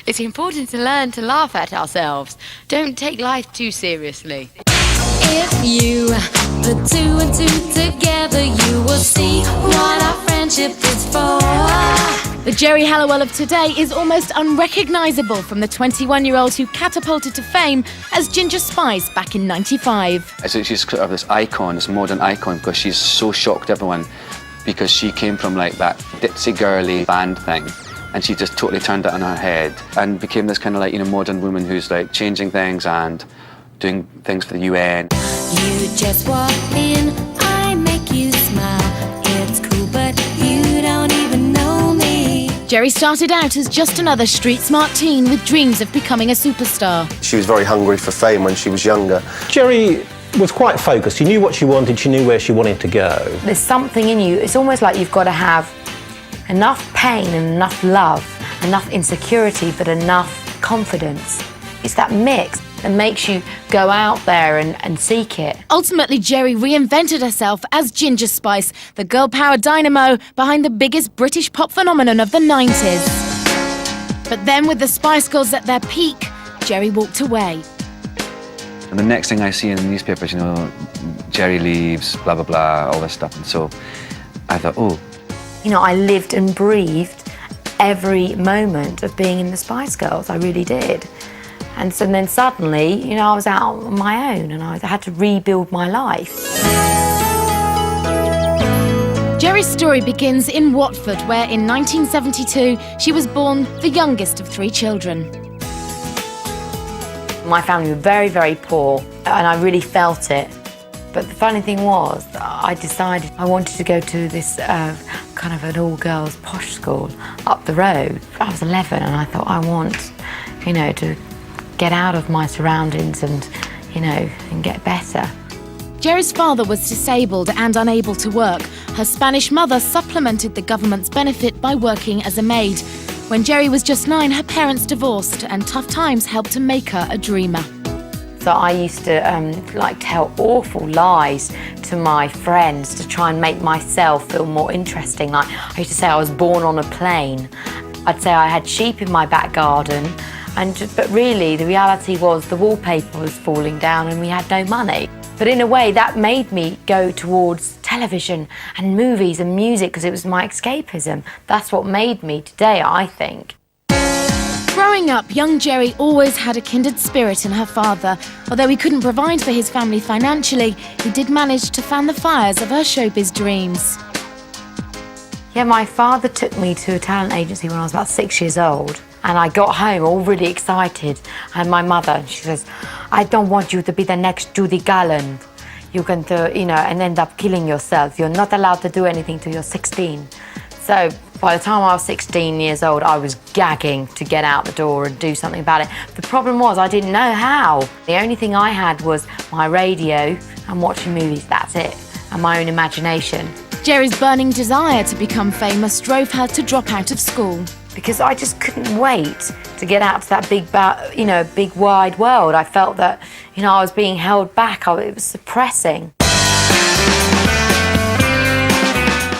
It's important to learn to laugh at ourselves. Don't take life too seriously. If you put two and two together, you will see what our friendship is for. The Geri Halliwell of today is almost unrecognisable from the 21-year-old who catapulted to fame as Ginger Spice back in '95. So she's sort of this icon, this modern icon, because she's so shocked everyone because she came from like that ditzy girly band thing, and she just totally turned it on her head and became this kind of like, you know, modern woman who's like changing things and doing things for the UN. You just walk in, I make you smile. It's cool, but you don't even know me. Geri started out as just another street-smart teen with dreams of becoming a superstar. She was very hungry for fame when she was younger. Geri was quite focused. She knew what she wanted, she knew where she wanted to go. There's something in you, it's almost like you've got to have enough pain and enough love, enough insecurity, but enough confidence. It's that mix that makes you go out there and seek it. Ultimately, Geri reinvented herself as Ginger Spice, the girl power dynamo behind the biggest British pop phenomenon of the 90s. But then, with the Spice Girls at their peak, Geri walked away. And the next thing I see in the newspapers, you know, Geri leaves, blah, blah, blah, all this stuff. And so I thought, oh. You know, I lived and breathed every moment of being in the Spice Girls. I really did. And so then suddenly, you know, I was out on my own and I had to rebuild my life. Geri's story begins in Watford, where in 1972 she was born the youngest of 3 children. My family were very, very poor and I really felt it. But the funny thing was, I decided I wanted to go to this kind of an all-girls posh school up the road. I was 11 and I thought, I want, you know, to get out of my surroundings and, you know, and get better. Geri's father was disabled and unable to work. Her Spanish mother supplemented the government's benefit by working as a maid. When Geri was just 9, her parents divorced and tough times helped to make her a dreamer. So I used to like tell awful lies to my friends to try and make myself feel more interesting. Like I used to say I was born on a plane. I'd say I had sheep in my back garden. But really, the reality was the wallpaper was falling down and we had no money. But in a way, that made me go towards television and movies and music because it was my escapism. That's what made me today, I think. Growing up, young Geri always had a kindred spirit in her father. Although he couldn't provide for his family financially, he did manage to fan the fires of her showbiz dreams. Yeah, my father took me to a talent agency when I was about 6 years old. And I got home all really excited. And my mother, she says, I don't want you to be the next Judy Garland. You're going to, you know, and end up killing yourself. You're not allowed to do anything till you're 16. So by the time I was 16 years old, I was gagging to get out the door and do something about it. The problem was I didn't know how. The only thing I had was my radio and watching movies, that's it, and my own imagination. Geri's burning desire to become famous drove her to drop out of school. Because I just couldn't wait to get out to that big wide world. I felt that, you know, I was being held back. It was suppressing.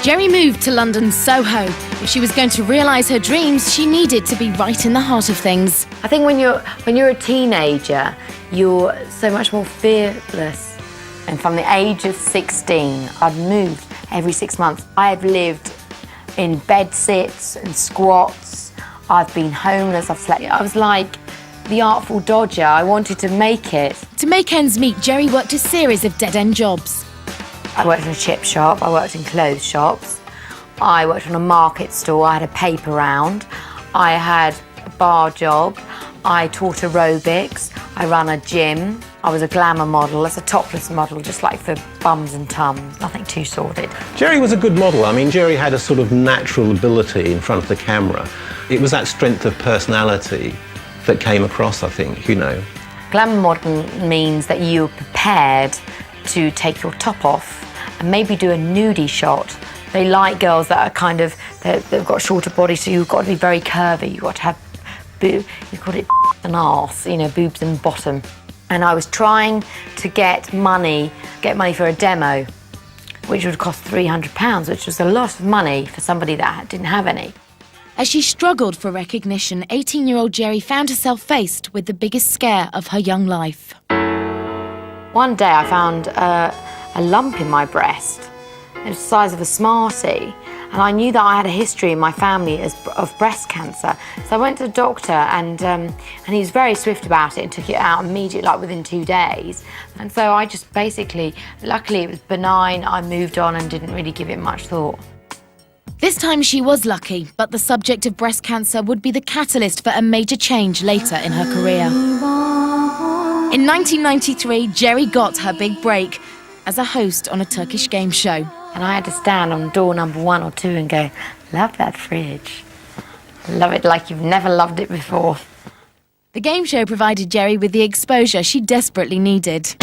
Geri moved to London's Soho. If she was going to realise her dreams, she needed to be right in the heart of things. I think when you're a teenager, you're so much more fearless. And from the age of 16, I'd moved every 6 months. I have lived in bed sits and squats. I've been homeless, I've slept. I was like the Artful Dodger. I wanted to make it. To make ends meet, Geri worked a series of dead-end jobs. I worked in a chip shop, I worked in clothes shops, I worked on a market stall, I had a paper round, I had a bar job, I taught aerobics, I ran a gym, I was a glamour model, that's a topless model, just like for bums and tums, nothing too sordid. Geri was a good model. I mean, Geri had a sort of natural ability in front of the camera. It was that strength of personality that came across, I think, you know. Glamour model means that you're prepared to take your top off and maybe do a nudie shot. They like girls that are kind of, they've got shorter bodies, so you've got to be very curvy, you've got to have, you've got it and arse, you know, boobs and bottom. And I was trying to get money for a demo, which would cost £300, which was a lot of money for somebody that didn't have any. As she struggled for recognition, 18-year-old Geri found herself faced with the biggest scare of her young life. One day I found a lump in my breast. It was the size of a Smartie. And I knew that I had a history in my family of breast cancer. So I went to the doctor and he was very swift about it and took it out immediately, like within 2 days. And so I just basically, luckily it was benign, I moved on and didn't really give it much thought. This time she was lucky, but the subject of breast cancer would be the catalyst for a major change later in her career. In 1993, Geri got her big break as a host on a Turkish game show. And I had to stand on door number 1 or 2 and go, love that fridge. Love it like you've never loved it before. The game show provided Geri with the exposure she desperately needed.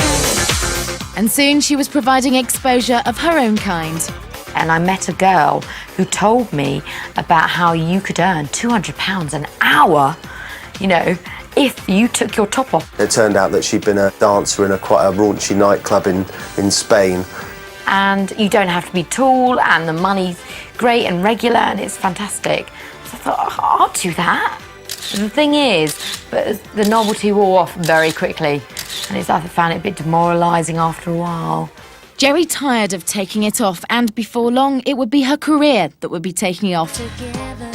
And soon she was providing exposure of her own kind. And I met a girl who told me about how you could earn £200 an hour, you know, if you took your top off. It turned out that she'd been a dancer in quite a raunchy nightclub in Spain. And you don't have to be tall, and the money's great and regular, and it's fantastic. So I thought, oh, I'll do that. The thing is, but the novelty wore off very quickly, and I found it a bit demoralising after a while. Geri tired of taking it off, and before long, it would be her career that would be taking off.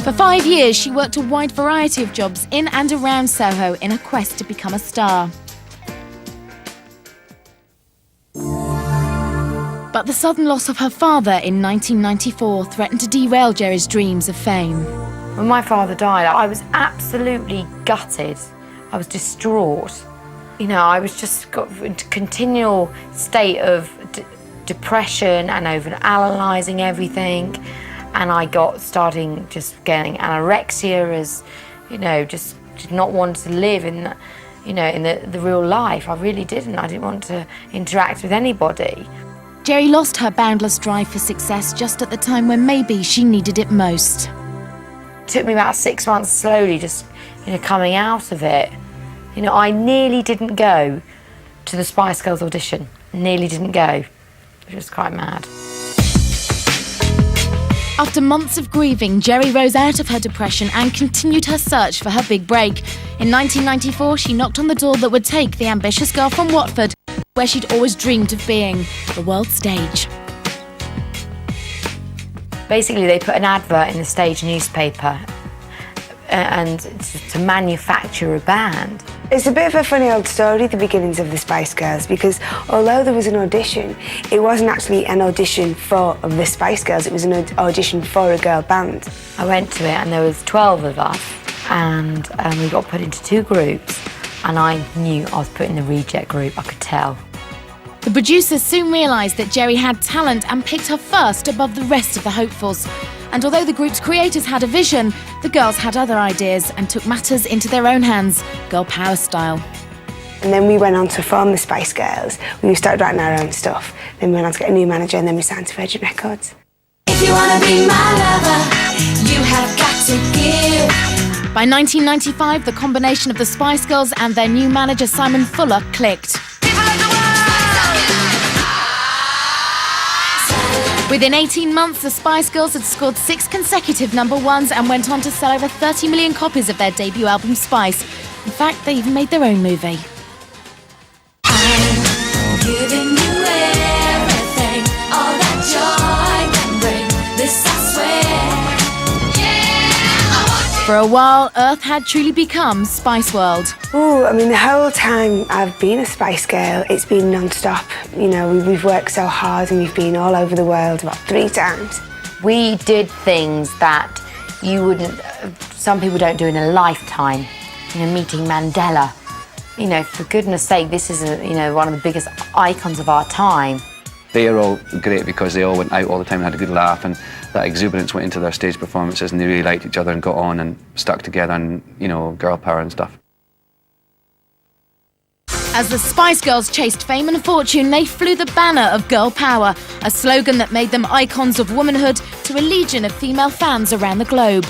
For 5 years, she worked a wide variety of jobs in and around Soho in a quest to become a star. But the sudden loss of her father in 1994 threatened to derail Geri's dreams of fame. When my father died, I was absolutely gutted. I was distraught. You know, I was just got into continual state of depression and over-analysing everything. And I starting just getting anorexia as, you know, just did not want to live in, you know, in the real life. I really didn't. I didn't want to interact with anybody. Geri lost her boundless drive for success just at the time when maybe she needed it most. It took me about 6 months slowly just, you know, coming out of it. You know, I nearly didn't go to the Spice Girls audition. Nearly didn't go, which was quite mad. After months of grieving, Geri rose out of her depression and continued her search for her big break. In 1994, she knocked on the door that would take the ambitious girl from Watford, where she'd always dreamed of being, the world stage. Basically, they put an advert in the stage newspaper and to manufacture a band. It's a bit of a funny old story, the beginnings of the Spice Girls, because although there was an audition, it wasn't actually an audition for the Spice Girls, it was an audition for a girl band. I went to it and there was 12 of us, and we got put into 2 groups, and I knew I was put in the reject group, I could tell. The producers soon realised that Geri had talent and picked her first above the rest of the hopefuls. And although the group's creators had a vision, the girls had other ideas and took matters into their own hands, girl power style. And then we went on to form the Spice Girls. We started writing our own stuff. Then we went on to get a new manager, and then we signed to Virgin Records. If you wanna be my lover, you have got to give. By 1995, the combination of the Spice Girls and their new manager Simon Fuller clicked. Within 18 months, the Spice Girls had scored 6 consecutive #1s and went on to sell over 30 million copies of their debut album Spice. In fact, they even made their own movie. I'm giving you everything, all that joy can bring. This I swear. Yeah, I want you. For a while, Earth had truly become Spice World. Oh, I mean, the whole time I've been a Spice Girl, it's been non-stop. You know, we've worked so hard and we've been all over the world about 3 times. We did things that you wouldn't, some people don't do in a lifetime. You know, meeting Mandela. You know, for goodness sake, this is, you know, one of the biggest icons of our time. They are all great because they all went out all the time and had a good laugh, and that exuberance went into their stage performances, and they really liked each other and got on and stuck together, and, you know, girl power and stuff. As the Spice Girls chased fame and fortune, they flew the banner of girl power, a slogan that made them icons of womanhood to a legion of female fans around the globe.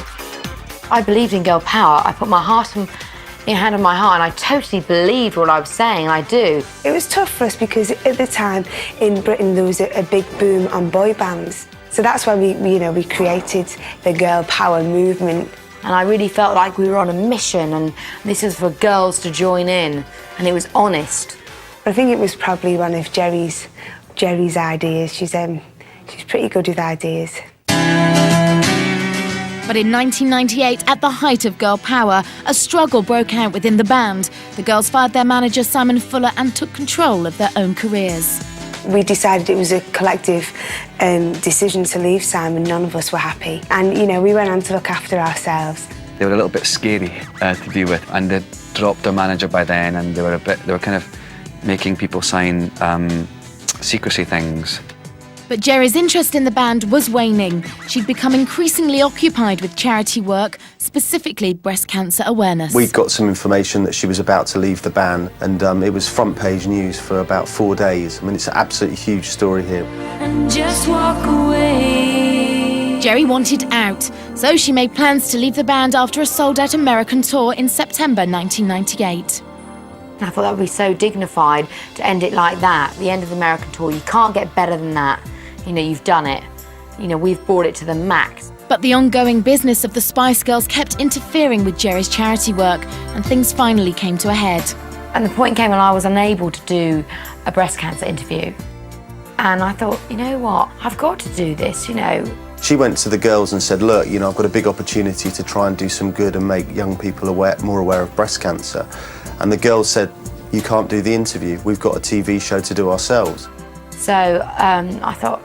I believed in girl power. I put my heart in hand on my heart, and I totally believed what I was saying, I do. It was tough for us because at the time in Britain there was a big boom on boy bands. So that's why we created the girl power movement. And I really felt like we were on a mission, and this was for girls to join in, and it was honest. I think it was probably one of Geri's ideas. She's pretty good with ideas. But in 1998, at the height of girl power, a struggle broke out within the band. The girls fired their manager, Simon Fuller, and took control of their own careers. We decided it was a collective decision to leave Simon. None of us were happy. And, you know, we went on to look after ourselves. They were a little bit scary to be with, and they'd dropped their manager by then, and they were kind of making people sign secrecy things. But Geri's interest in the band was waning. She'd become increasingly occupied with charity work, specifically breast cancer awareness. We got some information that she was about to leave the band, and it was front page news for about 4 days. I mean, it's an absolutely huge story here. And just walk away. Geri wanted out, so she made plans to leave the band after a sold-out American tour in September 1998. I thought that would be so dignified to end it like that, the end of the American tour. You can't get better than that. You know, you've done it. You know, we've brought it to the max. But the ongoing business of the Spice Girls kept interfering with Geri's charity work, and things finally came to a head. And the point came when I was unable to do a breast cancer interview. And I thought, you know what, I've got to do this, you know. She went to the girls and said, look, you know, I've got a big opportunity to try and do some good and make young people more aware of breast cancer. And the girls said, you can't do the interview. We've got a TV show to do ourselves. So I thought,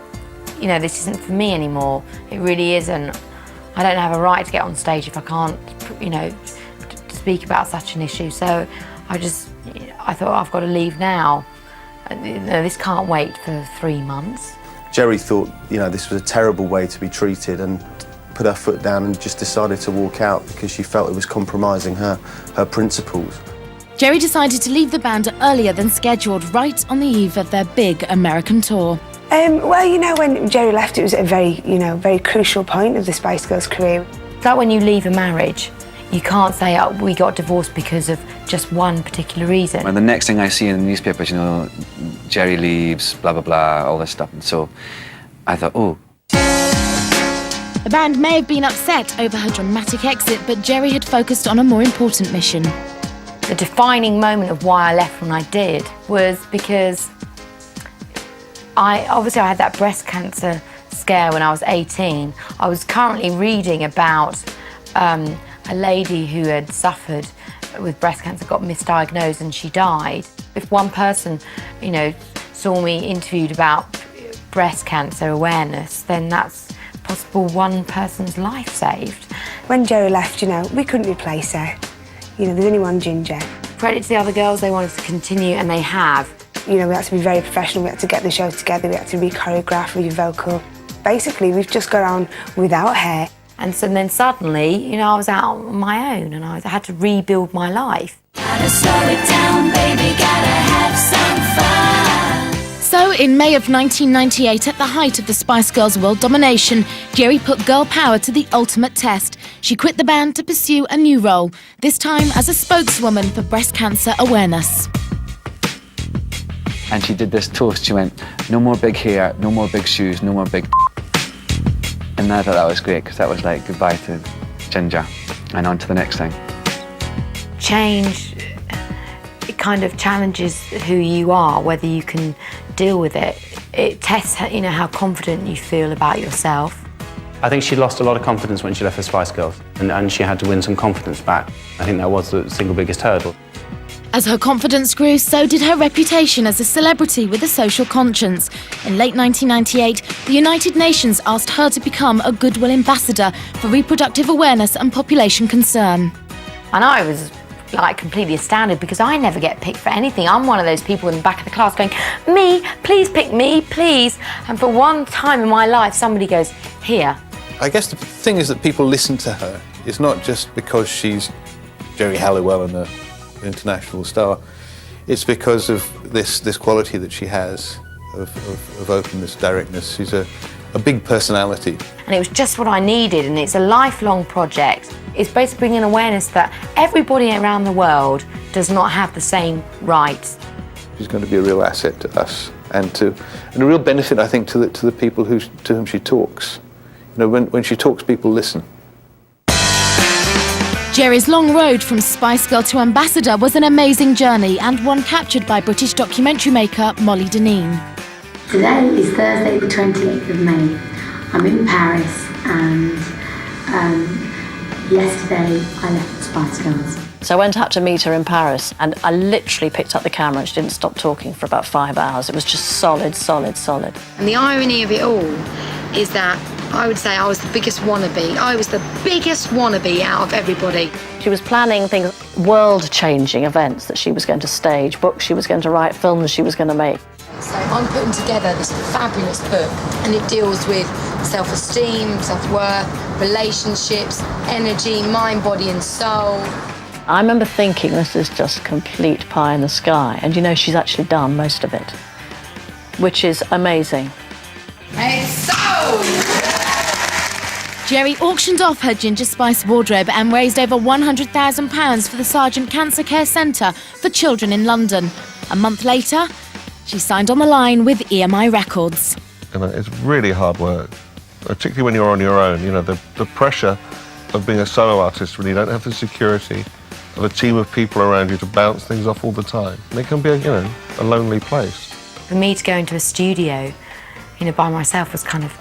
you know, this isn't for me anymore. It really isn't. I don't have a right to get on stage if I can't, you know, to speak about such an issue. So I thought, I've got to leave now. You know, this can't wait for 3 months. Geri thought, you know, this was a terrible way to be treated and put her foot down and just decided to walk out because she felt it was compromising her principles. Geri decided to leave the band earlier than scheduled, right on the eve of their big American tour. Well, you know, when Geri left, it was at a very crucial point of the Spice Girls' career. It's like when you leave a marriage, you can't say, oh, we got divorced because of just one particular reason. And the next thing I see in the newspapers, you know, Geri leaves, blah, blah, blah, all this stuff. And so I thought, oh. The band may have been upset over her dramatic exit, but Geri had focused on a more important mission. The defining moment of why I left when I did was because I had that breast cancer scare when I was 18. I was currently reading about a lady who had suffered with breast cancer, got misdiagnosed, and she died. If one person, you know, saw me interviewed about breast cancer awareness, then that's possible one person's life saved. When Geri left, you know, we couldn't replace her. You know, there's only one Ginger. Credit to the other girls, they wanted to continue, and they have. You know, we had to be very professional, we had to get the show together, we had to re-choreograph, re-vocal. Basically, we've just got on without her. And so then suddenly, you know, I was out on my own and I had to rebuild my life. Gotta slow it down, baby, gotta have some fun. So, in May of 1998, at the height of the Spice Girls' world domination, Geri put girl power to the ultimate test. She quit the band to pursue a new role, this time as a spokeswoman for breast cancer awareness. And she did this toast. She went, no more big hair, no more big shoes, no more big. And I thought that was great because that was like goodbye to Ginger and on to the next thing. Change, it kind of challenges who you are, whether you can deal with it. It tests, you know, how confident you feel about yourself. I think she lost a lot of confidence when she left the Spice Girls, and she had to win some confidence back. I think that was the single biggest hurdle. As her confidence grew, so did her reputation as a celebrity with a social conscience. In late 1998, the United Nations asked her to become a Goodwill Ambassador for reproductive awareness and population concern. And I was like completely astounded because I never get picked for anything. I'm one of those people in the back of the class going, me, please pick me, please. And for one time in my life, somebody goes, here. I guess the thing is that people listen to her. It's not just because she's Geri Halliwell and an international star. It's because of this quality that she has of openness, directness. She's a big personality. And it was just what I needed, and it's a lifelong project. It's basically bringing awareness that everybody around the world does not have the same rights. She's going to be a real asset to us and a real benefit, I think, to the people to whom she talks. You know, when she talks, people listen. Geri's long road from Spice Girl to ambassador was an amazing journey and one captured by British documentary maker Molly Deneen. Today is Thursday the 28th of May. I'm in Paris and yesterday I left the Spice Girls. So I went out to meet her in Paris and I literally picked up the camera and she didn't stop talking for about 5 hours. It was just solid, solid, solid. And the irony of it all is that I would say I was the biggest wannabe. I was the biggest wannabe out of everybody. She was planning things, world-changing events that she was going to stage, books she was going to write, films she was going to make. So I'm putting together this fabulous book and it deals with self-esteem, self-worth, relationships, energy, mind, body and soul. I remember thinking this is just complete pie in the sky, and you know she's actually done most of it, which is amazing. Hey, so! Geri auctioned off her Ginger Spice wardrobe and raised over £100,000 for the Sargent Cancer Care Centre for children in London. A month later, she signed on the line with EMI Records. You know, it's really hard work, particularly when you're on your own. You know, the pressure of being a solo artist when you don't have the security of a team of people around you to bounce things off all the time. And it can be, a lonely place. For me to go into a studio, by myself was kind of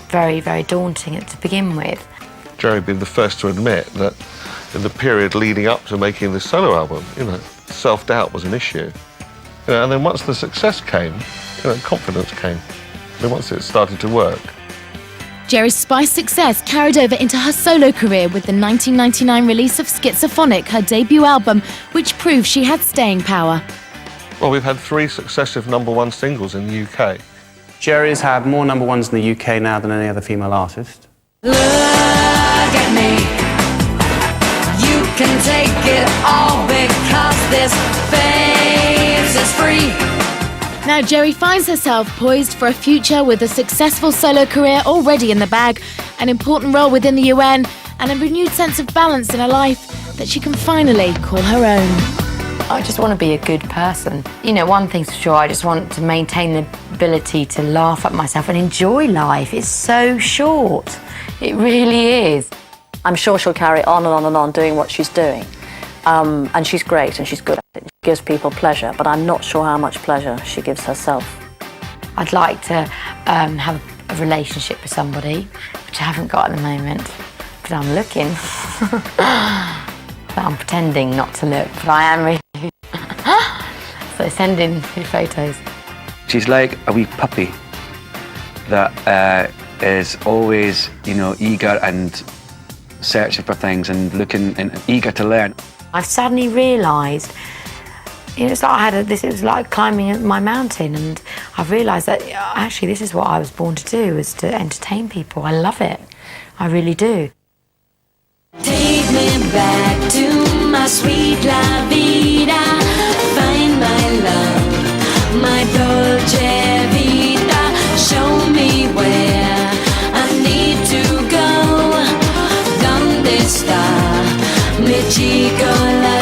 very, very daunting to begin with. Geri being the first to admit that in the period leading up to making this solo album, self-doubt was an issue. And then once the success came, confidence came. And once it started to work. Geri's Spice success carried over into her solo career with the 1999 release of Schizophonic, her debut album, which proved she had staying power. Well, we've had 3 successive #1 singles in the UK. Geri's had more #1s in the UK now than any other female artist. Look at me. You can take it all because this face is free. Now Geri finds herself poised for a future with a successful solo career already in the bag, an important role within the UN, and a renewed sense of balance in her life that she can finally call her own. I just want to be a good person. One thing's for sure, I just want to maintain the ability to laugh at myself and enjoy life. It's so short. It really is. I'm sure she'll carry on and on and on doing what she's doing. And she's great and she's good at it. She gives people pleasure, but I'm not sure how much pleasure she gives herself. I'd like to have a relationship with somebody, which I haven't got at the moment, but I'm looking. But I'm pretending not to look, but I am really. So send in your photos. She's like a wee puppy that is always, eager and searching for things and looking and eager to learn. I've suddenly realised, it's like it was like climbing my mountain, and I've realised that actually this is what I was born to do, is to entertain people. I love it. I really do. Take me back to my sweet la vida. Find my love, my dolce vita. Show me where I need to go. Donde está mi chico la